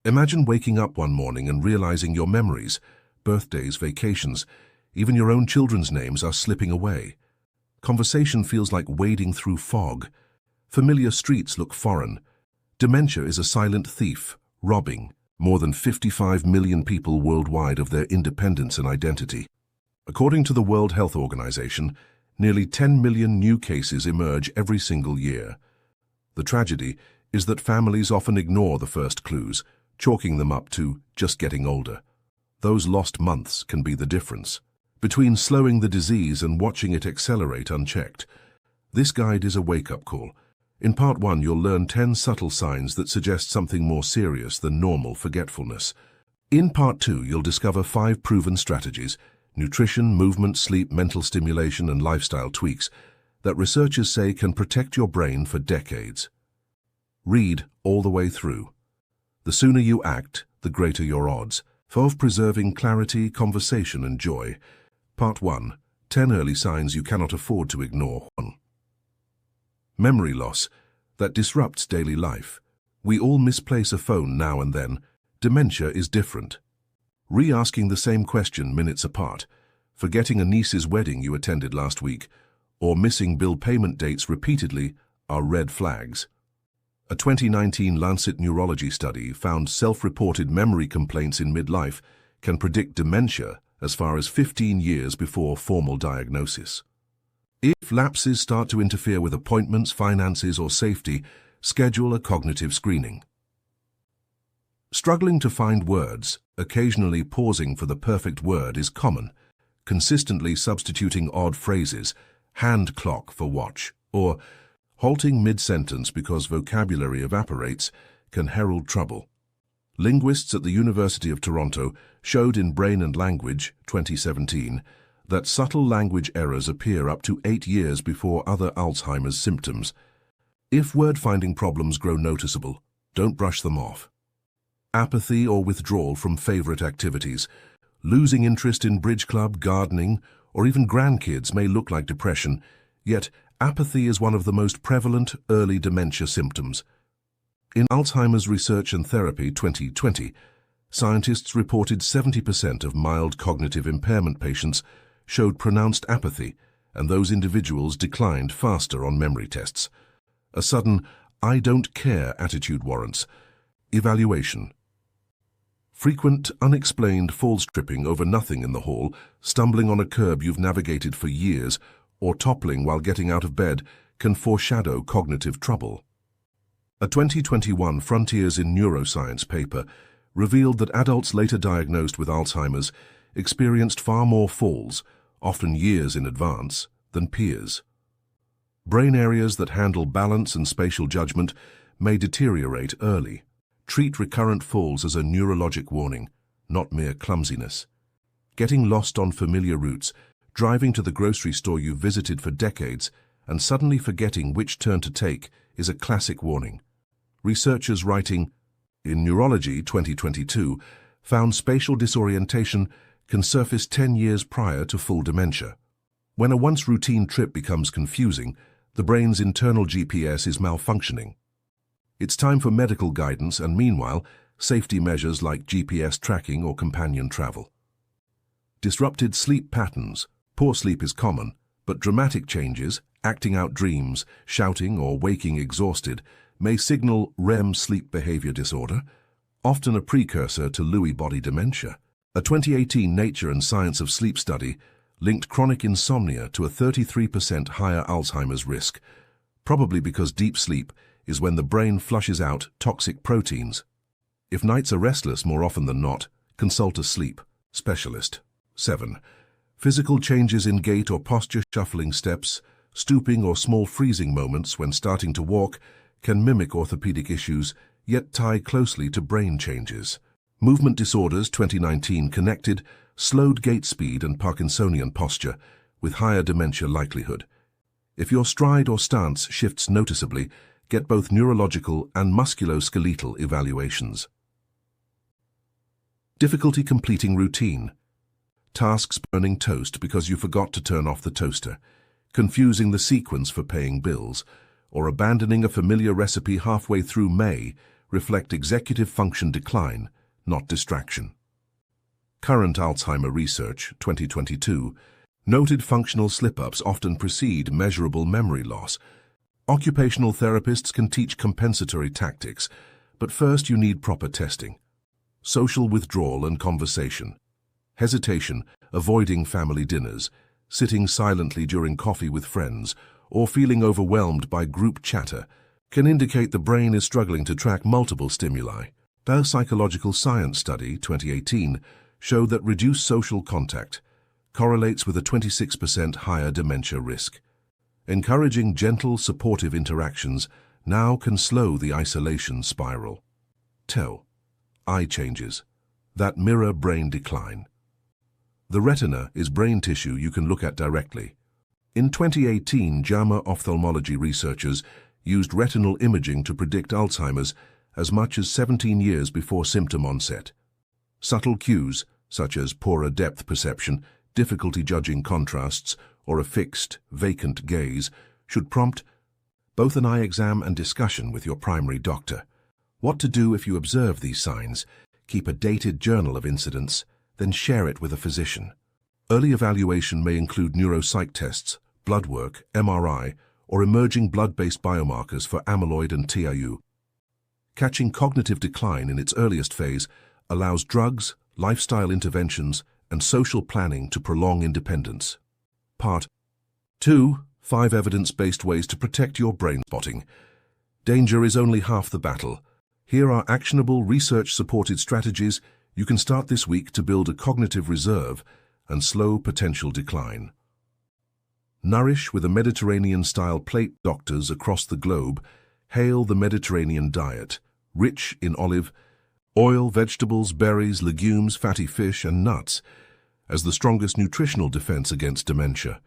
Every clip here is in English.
Imagine waking up one morning and realizing your memories, birthdays, vacations, even your own children's names are slipping away. Conversation feels like wading through fog. Familiar streets look foreign. Dementia is a silent thief, robbing more than 55 million people worldwide of their independence and identity. According to the World Health Organization, nearly 10 million new cases emerge every single year. The tragedy is that families often ignore the first clues, chalking them up to just getting older. Those lost months can be the difference between slowing the disease and watching it accelerate unchecked. This guide is a wake-up call. In Part 1, you'll learn 10 subtle signs that suggest something more serious than normal forgetfulness. In Part 2, you'll discover 5 proven strategies, nutrition, movement, sleep, mental stimulation, and lifestyle tweaks that researchers say can protect your brain for decades. Read all the way through. The sooner you act, the greater your odds of preserving clarity, conversation, and joy. Part 1. 10 early signs you cannot afford to ignore. 1. Memory loss that disrupts daily life. We all misplace a phone now and then. Dementia is different. Re-asking the same question minutes apart, forgetting a niece's wedding you attended last week, or missing bill payment dates repeatedly are red flags. A 2019 Lancet Neurology study found self-reported memory complaints in midlife can predict dementia as far as 15 years before formal diagnosis. If lapses start to interfere with appointments, finances, or safety, schedule a cognitive screening. Struggling to find words, occasionally pausing for the perfect word is common, consistently substituting odd phrases, hand clock for watch, or halting mid-sentence because vocabulary evaporates can herald trouble. Linguists at the University of Toronto showed in Brain and Language 2017 that subtle language errors appear up to 8 years before other Alzheimer's symptoms. If word-finding problems grow noticeable, don't brush them off. Apathy or withdrawal from favorite activities, losing interest in bridge club, gardening, or even grandkids may look like depression, yet apathy is one of the most prevalent early dementia symptoms. In Alzheimer's Research and Therapy 2020, scientists reported 70% of mild cognitive impairment patients showed pronounced apathy, and those individuals declined faster on memory tests. A sudden, "I don't care" attitude warrants evaluation. Frequent, unexplained falls tripping over nothing in the hall, stumbling on a curb you've navigated for years, or toppling while getting out of bed can foreshadow cognitive trouble. A 2021 Frontiers in Neuroscience paper revealed that adults later diagnosed with Alzheimer's experienced far more falls, often years in advance, than peers. Brain areas that handle balance and spatial judgment may deteriorate early. Treat recurrent falls as a neurologic warning, not mere clumsiness. Getting lost on familiar routes, driving to the grocery store you visited for decades, and suddenly forgetting which turn to take is a classic warning. Researchers writing in Neurology 2022 found spatial disorientation can surface 10 years prior to full dementia. When a once routine trip becomes confusing, the brain's internal GPS is malfunctioning. It's time for medical guidance and, meanwhile, safety measures like GPS tracking or companion travel. Disrupted sleep patterns. Poor sleep is common, but dramatic changes, acting out dreams, shouting or waking exhausted, may signal REM sleep behavior disorder, often a precursor to Lewy body dementia. A 2018 Nature and Science of Sleep study linked chronic insomnia to a 33% higher Alzheimer's risk, probably because deep sleep is when the brain flushes out toxic proteins. If nights are restless more often than not, consult a sleep specialist. 7. Physical changes in gait or posture, shuffling steps, stooping or small freezing moments when starting to walk can mimic orthopedic issues, yet tie closely to brain changes. Movement Disorders 2019 connected slowed gait speed and Parkinsonian posture with higher dementia likelihood. If your stride or stance shifts noticeably, get both neurological and musculoskeletal evaluations. Difficulty completing routine. Tasks burning toast because you forgot to turn off the toaster, confusing the sequence for paying bills, or abandoning a familiar recipe halfway through may reflect executive function decline, not distraction. Current Alzheimer research, 2022, noted functional slip-ups often precede measurable memory loss. Occupational therapists can teach compensatory tactics, but first you need proper testing. Social withdrawal and conversation. Hesitation, avoiding family dinners, sitting silently during coffee with friends, or feeling overwhelmed by group chatter can indicate the brain is struggling to track multiple stimuli. A psychological science study, 2018, showed that reduced social contact correlates with a 26% higher dementia risk. Encouraging gentle, supportive interactions now can slow the isolation spiral. Eye changes that mirror brain decline. The retina is brain tissue you can look at directly. In 2018, JAMA ophthalmology researchers used retinal imaging to predict Alzheimer's as much as 17 years before symptom onset. Subtle cues, such as poorer depth perception, difficulty judging contrasts, or a fixed, vacant gaze, should prompt both an eye exam and discussion with your primary doctor. What to do if you observe these signs? Keep a dated journal of incidents, then share it with a physician. Early evaluation may include neuropsych tests, blood work, MRI, or emerging blood-based biomarkers for amyloid and TIU. Catching cognitive decline in its earliest phase allows drugs, lifestyle interventions, and social planning to prolong independence. Part 2. 5 evidence-based ways to protect your brain. Spotting. Danger is only half the battle. Here are actionable, research-supported strategies you can start this week to build a cognitive reserve and slow potential decline. Nourish with a Mediterranean-style plate. Doctors across the globe hail the Mediterranean diet, rich in olive oil, vegetables, berries, legumes, fatty fish, and nuts, as the strongest nutritional defense against dementia.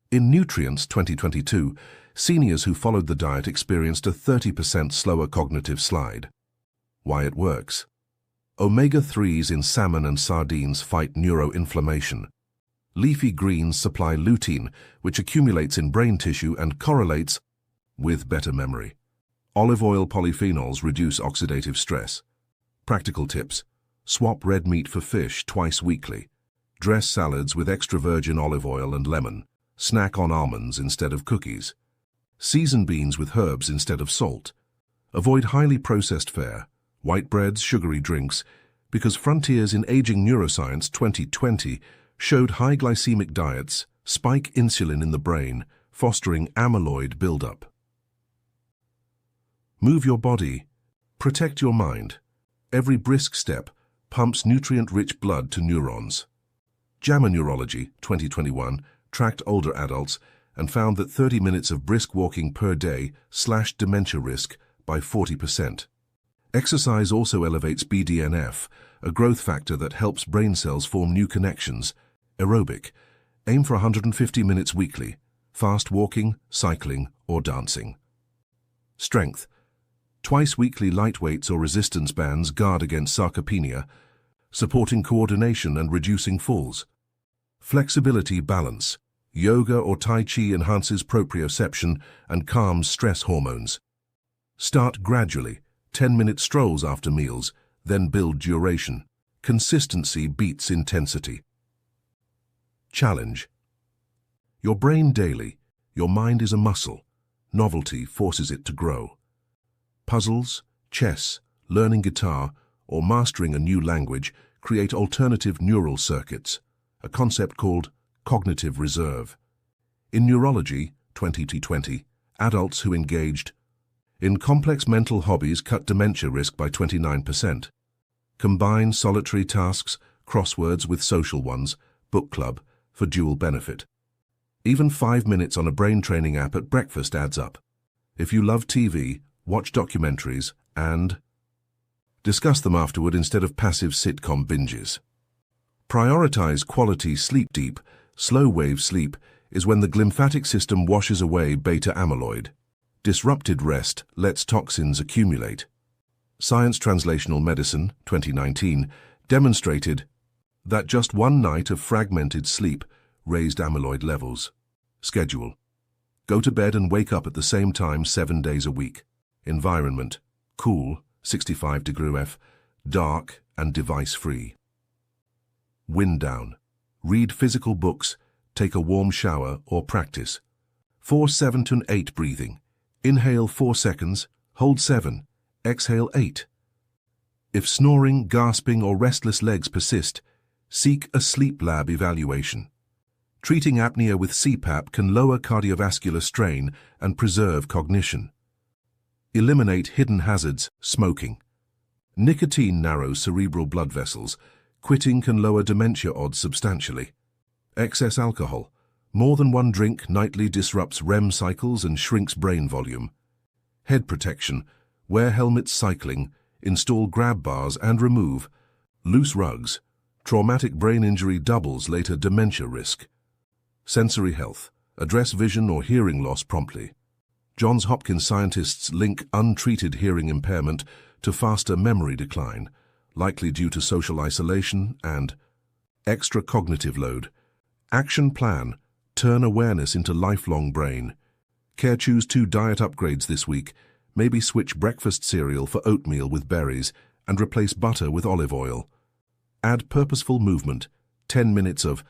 In Nutrients 2022, seniors who followed the diet experienced a 30% slower cognitive slide. Why it works. Omega-3s in salmon and sardines fight neuroinflammation. Leafy greens supply lutein, which accumulates in brain tissue and correlates with better memory. Olive oil polyphenols reduce oxidative stress. Practical tips. Swap red meat for fish twice weekly. Dress salads with extra virgin olive oil and lemon. Snack on almonds instead of cookies. Season beans with herbs instead of salt. Avoid highly processed fare, white breads, sugary drinks, because Frontiers in Aging Neuroscience 2020 showed high glycemic diets spike insulin in the brain, fostering amyloid buildup. Move your body. Protect your mind. Every brisk step pumps nutrient-rich blood to neurons. JAMA Neurology 2021 tracked older adults and found that 30 minutes of brisk walking per day slashed dementia risk by 40%. Exercise also elevates BDNF, a growth factor that helps brain cells form new connections. Aerobic. Aim for 150 minutes weekly. Fast walking, cycling, or dancing. Strength. Twice weekly light weights or resistance bands guard against sarcopenia, supporting coordination and reducing falls. Flexibility balance. Yoga or Tai Chi enhances proprioception and calms stress hormones. Start gradually, 10-minute strolls after meals, then build duration. Consistency beats intensity. Challenge. Your brain daily. Your mind is a muscle. Novelty forces it to grow. Puzzles, chess, learning guitar, or mastering a new language create alternative neural circuits, a concept called cognitive reserve. In Neurology 2020, adults who engaged in complex mental hobbies cut dementia risk by 29%. Combine solitary tasks, crosswords with social ones, book club, for dual benefit. Even 5 minutes on a brain training app at breakfast adds up. If you love TV, watch documentaries and discuss them afterward instead of passive sitcom binges. Prioritize quality sleep. Deep, slow-wave sleep is when the glymphatic system washes away beta amyloid. Disrupted rest lets toxins accumulate. Science Translational Medicine 2019 demonstrated that just one night of fragmented sleep raised amyloid levels. Schedule. Go to bed and wake up at the same time 7 days a week. Environment. Cool, 65 F, dark and device-free. Wind down. Read physical books, take a warm shower or practice. 4, 7 to 8 breathing. Inhale 4 seconds, hold 7, exhale 8. If snoring, gasping or restless legs persist, seek a sleep lab evaluation. Treating apnea with CPAP can lower cardiovascular strain and preserve cognition. Eliminate hidden hazards, smoking. Nicotine narrows cerebral blood vessels. Quitting can lower dementia odds substantially. Excess alcohol. More than one drink nightly disrupts REM cycles and shrinks brain volume. Head protection. Wear helmets cycling. Install grab bars and remove loose rugs. Traumatic brain injury doubles later dementia risk. Sensory health. Address vision or hearing loss promptly. Johns Hopkins scientists link untreated hearing impairment to faster memory decline, likely due to social isolation and extra cognitive load. Action plan. Turn awareness into lifelong brain. Care choose 2 diet upgrades this week. Maybe switch breakfast cereal for oatmeal with berries and replace butter with olive oil. Add purposeful movement. 10 minutes of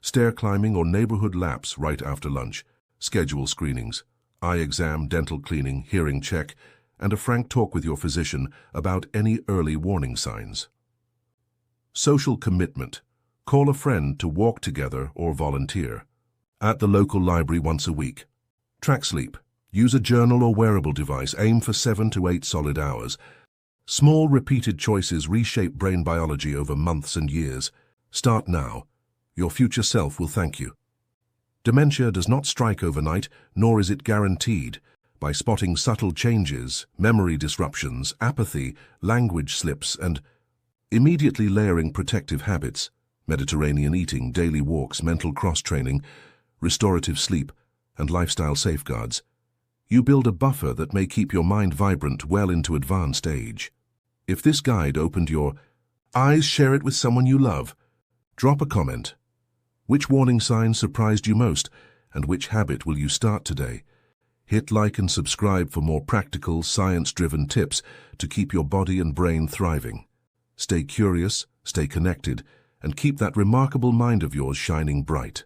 stair climbing or neighborhood laps right after lunch. Schedule screenings, eye exam, dental cleaning, hearing check, and a frank talk with your physician about any early warning signs. Social commitment. Call a friend to walk together or volunteer. At the local library once a week. Track sleep. Use a journal or wearable device. Aim for 7 to 8 solid hours. Small, repeated choices reshape brain biology over months and years. Start now. Your future self will thank you. Dementia does not strike overnight, nor is it guaranteed. By spotting subtle changes, memory disruptions, apathy, language slips, and immediately layering protective habits, Mediterranean eating, daily walks, mental cross-training, restorative sleep, and lifestyle safeguards, you build a buffer that may keep your mind vibrant well into advanced age. If this guide opened your eyes, share it with someone you love. Drop a comment. Which warning sign surprised you most, and which habit will you start today? Hit like and subscribe for more practical, science-driven tips to keep your body and brain thriving. Stay curious, stay connected, and keep that remarkable mind of yours shining bright.